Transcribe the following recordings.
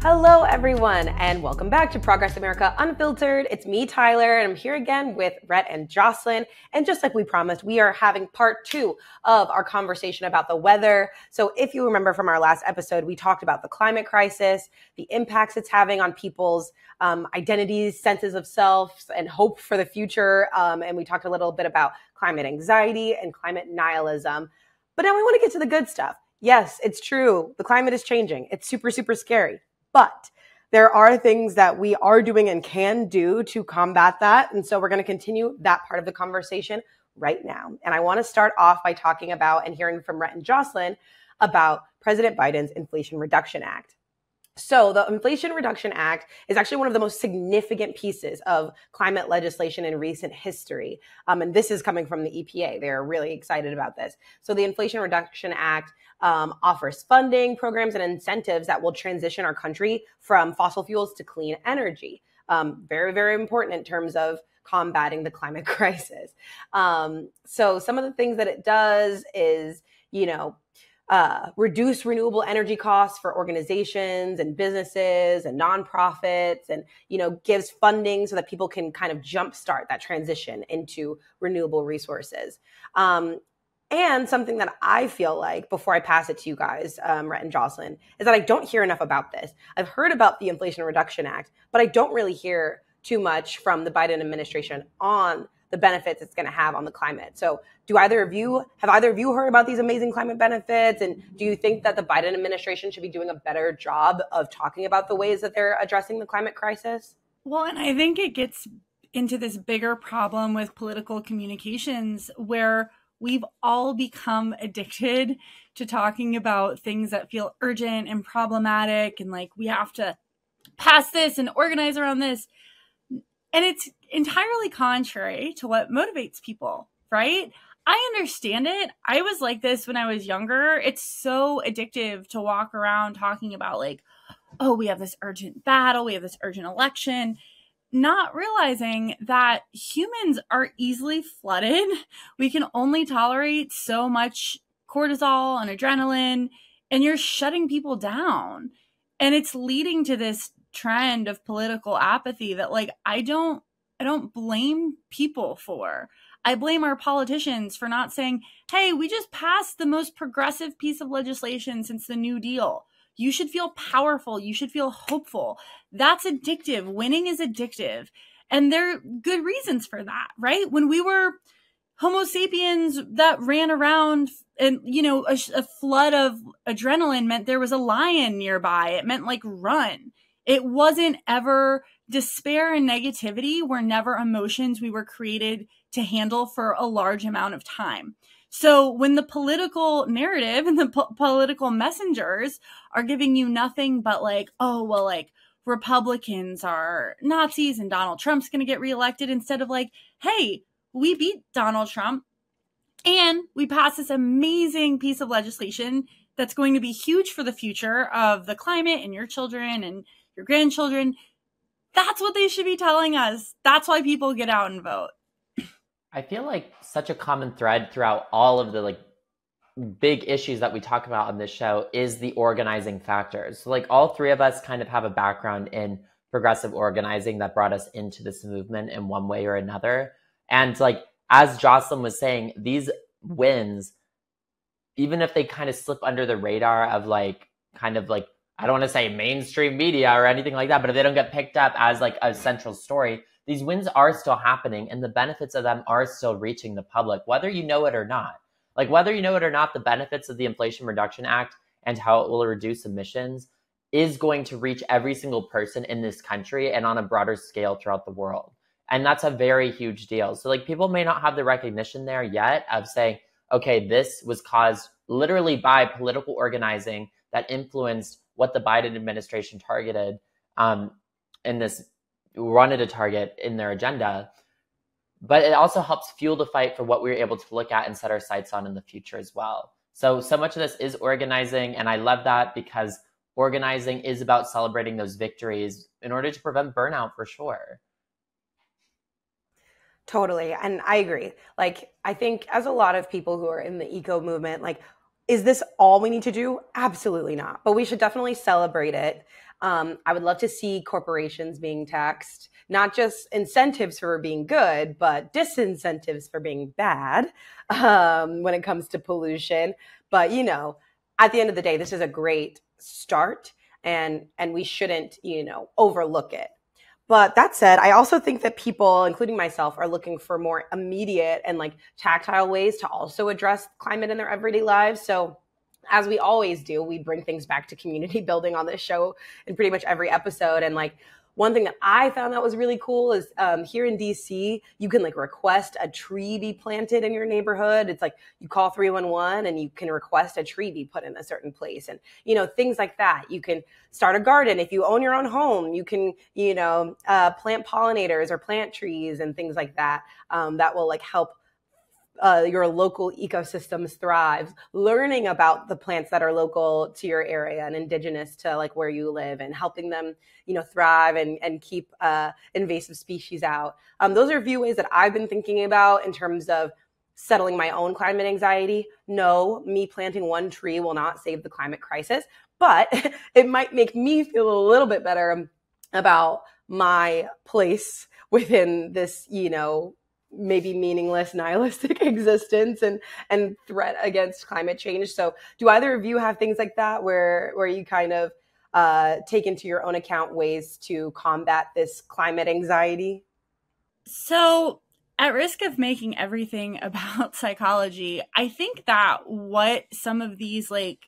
Hello, everyone, and welcome back to Progress America Unfiltered. It's me, Tyler, and I'm here again with RHETT and JOCELYN. And just like we promised, we are having part 2 of our conversation about the weather. So if you remember from our last episode, we talked about the climate crisis, the impacts it's having on people's identities, senses of self, and hope for the future. And we talked a little bit about climate anxiety and climate nihilism. But now we want to get to the good stuff. Yes, it's true. The climate is changing. It's super, super scary. But there are things that we are doing and can do to combat that. And so we're going to continue that part of the conversation right now. And I want to start off by talking about and hearing from RHETT and JOCELYN about President Biden's Inflation Reduction Act. So the Inflation Reduction Act is actually one of the most significant pieces of climate legislation in recent history. And this is coming from the EPA. They're really excited about this. So the Inflation Reduction Act offers funding, programs, and incentives that will transition our country from fossil fuels to clean energy. Very, very important in terms of combating the climate crisis. So some of the things that it does is, reduce renewable energy costs for organizations and businesses and nonprofits, and, gives funding so that people can kind of jumpstart that transition into renewable resources. And something that I feel like, before I pass it to you guys, RHETT and JOCELYN, is that I don't hear enough about this. I've heard about the Inflation Reduction Act, but I don't really hear too much from the Biden administration on the benefits it's going to have on the climate. So have either of you heard about these amazing climate benefits? And do you think that the Biden administration should be doing a better job of talking about the ways that they're addressing the climate crisis? Well, and I think it gets into this bigger problem with political communications where we've all become addicted to talking about things that feel urgent and problematic, and like we have to pass this and organize around this. And it's entirely contrary to what motivates people, right? I understand it. I was like this when I was younger. It's so addictive to walk around talking about like, oh, we have this urgent battle, we have this urgent election, not realizing that humans are easily flooded. We can only tolerate so much cortisol and adrenaline, and you're shutting people down. And it's leading to this trend of political apathy that like I don't blame people for. I blame our politicians for not saying, hey, we just passed the most progressive piece of legislation since the New Deal. You should feel powerful. You should feel hopeful. That's addictive. Winning is addictive. And there are good reasons for that, right? When we were Homo sapiens that ran around and, a flood of adrenaline meant there was a lion nearby. It meant like run. It wasn't ever despair and negativity were never emotions we were created to handle for a large amount of time. So when the political narrative and the political messengers are giving you nothing but like, oh, well, like Republicans are Nazis and Donald Trump's going to get reelected, instead of like, hey, we beat Donald Trump and we passed this amazing piece of legislation that's going to be huge for the future of the climate and your children and your grandchildren. That's what they should be telling us. That's why people get out and vote. I feel like such a common thread throughout all of the like big issues that we talk about on this show is the organizing factors. So like all three of us kind of have a background in progressive organizing that brought us into this movement in one way or another. And like, as JOCELYN was saying, these wins, even if they kind of slip under the radar of like, kind of like, I don't want to say mainstream media or anything like that, but if they don't get picked up as like a central story, these wins are still happening and the benefits of them are still reaching the public, whether you know it or not. Like whether you know it or not, the benefits of the Inflation Reduction Act and how it will reduce emissions is going to reach every single person in this country and on a broader scale throughout the world. And that's a very huge deal. So like people may not have the recognition there yet of saying, okay, this was caused literally by political organizing that influenced what the Biden administration targeted in this wanted to target in their agenda. But it also helps fuel the fight for what we're able to look at and set our sights on in the future as well. So much of this is organizing. And I love that because organizing is about celebrating those victories in order to prevent burnout for sure. Totally. And I agree. Like, I think as a lot of people who are in the eco movement, like Is this all we need to do? Absolutely not. But we should definitely celebrate it. I would love to see corporations being taxed, not just incentives for being good, but disincentives for being bad when it comes to pollution. But, you know, at the end of the day, this is a great start, and we shouldn't, you know, overlook it. But that said, I also think that people, including myself, are looking for more immediate and like tactile ways to also address climate in their everyday lives. So as we always do, we bring things back to community building on this show in pretty much every episode. And like one thing that I found that was really cool is here in DC, you can like request a tree be planted in your neighborhood. It's like you call 311 and you can request a tree be put in a certain place. And, you know, things like that. You can start a garden. If you own your own home, you can, you know, plant pollinators or plant trees and things like that that will like help your local ecosystems thrive, learning about the plants that are local to your area and indigenous to like where you live and helping them, you know, thrive and keep invasive species out. Those are a few ways that I've been thinking about in terms of settling my own climate anxiety. No, me planting one tree will not save the climate crisis, but it might make me feel a little bit better about my place within this, you know, maybe meaningless, nihilistic existence and threat against climate change. So do either of you have things like that where you kind of take into your own account ways to combat this climate anxiety? So at risk of making everything about psychology, I think that what some of these like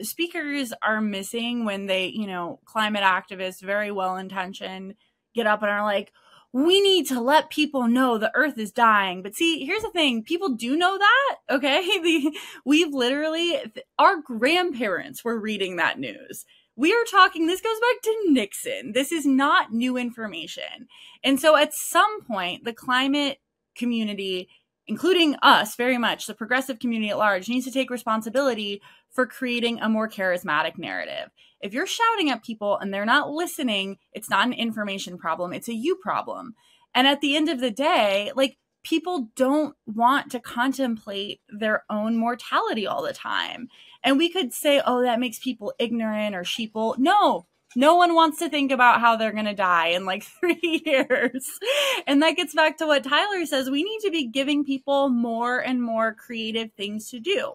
speakers are missing when they, you know, climate activists, very well-intentioned, get up and are like, we need to let people know the earth is dying. But see, here's the thing. People do know that, okay? We've literally, our grandparents were reading that news. We are talking, this goes back to Nixon. This is not new information. And so at some point, the climate community, including us very much, the progressive community at large, needs to take responsibility for creating a more charismatic narrative. If you're shouting at people and they're not listening, it's not an information problem, it's a you problem. And at the end of the day, like, people don't want to contemplate their own mortality all the time. And we could say, oh, that makes people ignorant or sheeple. No one wants to think about how they're going to die in like 3 years. And that gets back to what Tyler says. We need to be giving people more and more creative things to do.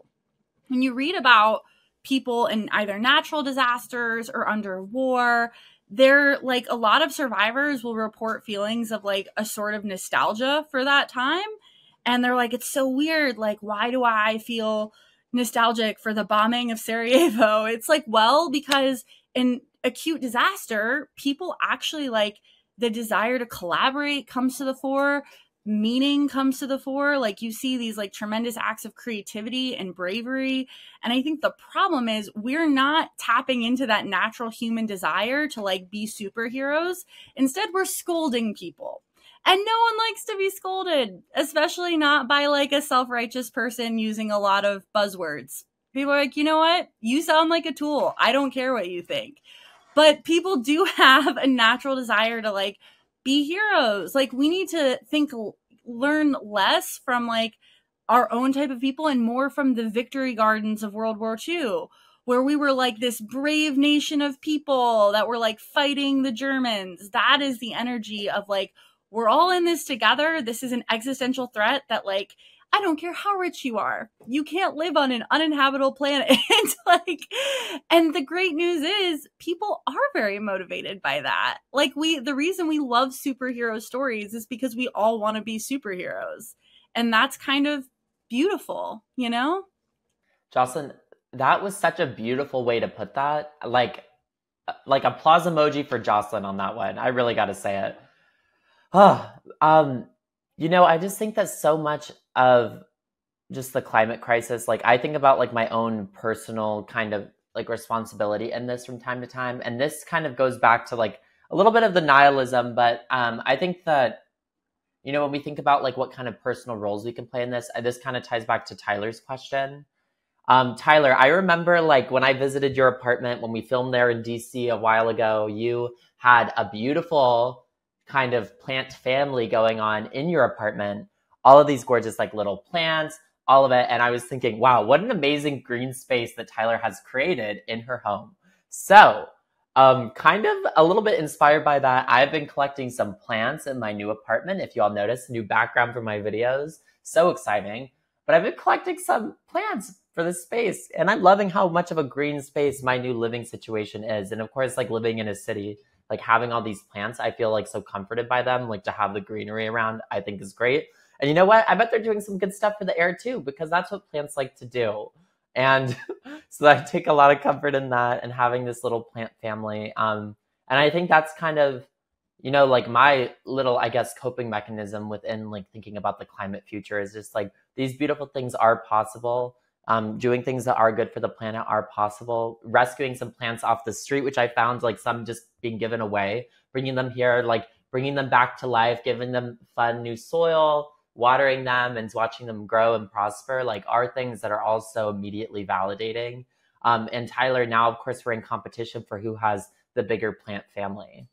When you read about people in either natural disasters or under war, they're like, a lot of survivors will report feelings of like a sort of nostalgia for that time. And they're like, it's so weird. Like, why do I feel nostalgic for the bombing of Sarajevo? It's like, well, because in acute disaster, people actually like the desire to collaborate comes to the fore. Meaning comes to the fore. Like, you see these like tremendous acts of creativity and bravery. And I think the problem is we're not tapping into that natural human desire to like be superheroes. Instead, we're scolding people. And no one likes to be scolded, especially not by like a self-righteous person using a lot of buzzwords. People are like, you know what? You sound like a tool. I don't care what you think. But people do have a natural desire to like be heroes. Like, we need to learn less from like our own type of people and more from the victory gardens of World War II, where we were like this brave nation of people that were like fighting the Germans. That is the energy of like, we're all in this together. This is an existential threat that like, I don't care how rich you are, you can't live on an uninhabitable planet. And the great news is people are very motivated by that. Like, the reason we love superhero stories is because we all want to be superheroes. And that's kind of beautiful, you know? JOCELYN, that was such a beautiful way to put that. Like applause emoji for JOCELYN on that one. I really got to say it. You know, I just think that so much of just the climate crisis, like I think about like my own personal kind of like responsibility in this from time to time. And this kind of goes back to like a little bit of the nihilism, but I think that, you know, when we think about like what kind of personal roles we can play in this kind of ties back to Tyler's question. Tyler, I remember like when I visited your apartment, when we filmed there in DC a while ago, you had a beautiful kind of plant family going on in your apartment. All of these gorgeous like little plants, all of it. And I was thinking, wow, what an amazing green space that Tyler has created in her home. So kind of a little bit inspired by that, I've been collecting some plants in my new apartment. If you all notice, new background for my videos. So exciting. But I've been collecting some plants for this space. And I'm loving how much of a green space my new living situation is. And of course, like living in a city, like having all these plants, I feel like so comforted by them. Like to have the greenery around, I think is great. And you know what? I bet they're doing some good stuff for the air too, because that's what plants like to do. And so I take a lot of comfort in that and having this little plant family. And I think that's kind of, you know, like my little, I guess, coping mechanism within like thinking about the climate future is just like these beautiful things are possible. Doing things that are good for the planet are possible. Rescuing some plants off the street, which I found like some just being given away, bringing them here, like bringing them back to life, giving them fun new soil, watering them and watching them grow and prosper, like are things that are also immediately validating. And Tyler, now, of course, we're in competition for who has the bigger plant family.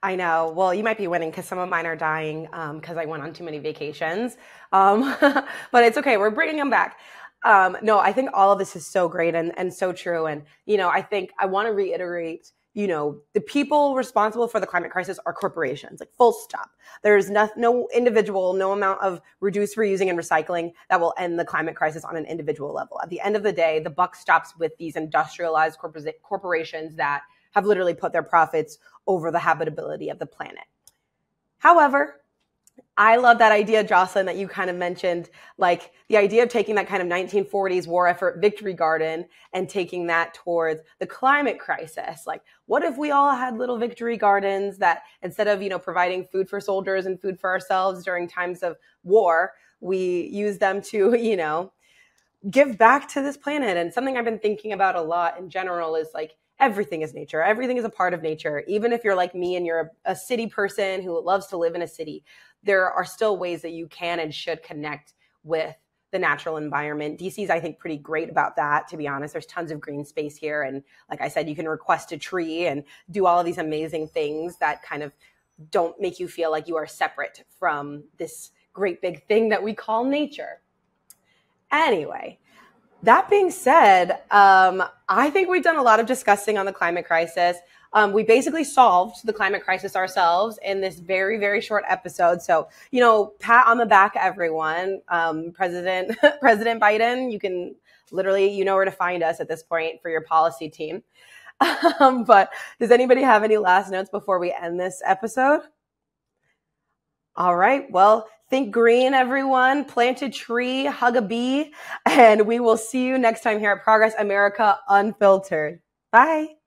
I know. Well, you might be winning because some of mine are dying because I went on too many vacations. But it's okay. We're bringing them back. No, I think all of this is so great and so true. And, you know, I think I want to reiterate, you know, the people responsible for the climate crisis are corporations, like full stop. There's no individual, no amount of reduce, reusing, and recycling that will end the climate crisis on an individual level. At the end of the day, the buck stops with these industrialized corporations that have literally put their profits over the habitability of the planet. However, I love that idea, JOCELYN, that you kind of mentioned, like the idea of taking that kind of 1940s war effort victory garden and taking that towards the climate crisis. Like, what if we all had little victory gardens that instead of, you know, providing food for soldiers and food for ourselves during times of war, we use them to, you know, give back to this planet. And something I've been thinking about a lot in general is like, everything is nature. Everything is a part of nature. Even if you're like me and you're a city person who loves to live in a city, there are still ways that you can and should connect with the natural environment. DC is, I think, pretty great about that, to be honest. There's tons of green space here. And like I said, you can request a tree and do all of these amazing things that kind of don't make you feel like you are separate from this great big thing that we call nature. Anyway, that being said, I think we've done a lot of discussing on the climate crisis. We basically solved the climate crisis ourselves in this very, very short episode. So, you know, pat on the back, everyone. President Biden, you can literally, you know where to find us at this point for your policy team. But does anybody have any last notes before we end this episode? All right. Well, think green, everyone. Plant a tree, hug a bee, and we will see you next time here at Progress America Unfiltered. Bye.